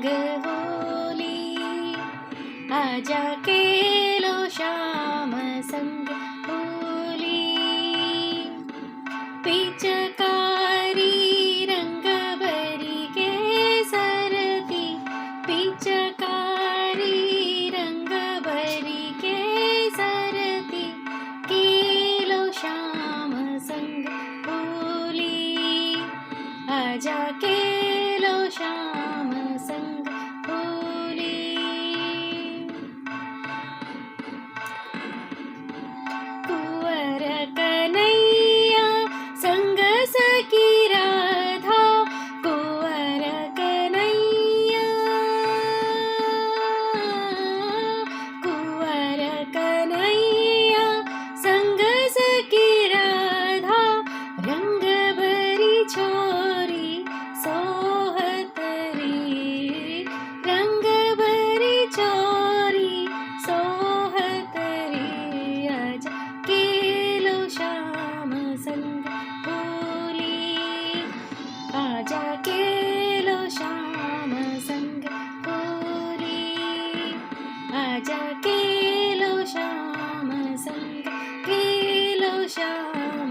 संग होली, आजा खेलो श्याम संग होली। पिचकारी रंग भरी केसर की, पिचकारी रंग भरी केसर की, खेलो श्याम संग होली, आजा खेलो श्याम संग होली। कुंवर कन्हैया संग सखी राधा, कुंवर कन्हैया, कुंवर कन्हैया संग सखी राधा, रंग भरी छोरी सोहत रे, रंग भरी छोरी सोहत रे, आजा खेलो श्याम संग होली, आजा खेलो श्याम संग होली, आजा खेलो श्याम संग, खेलो श्याम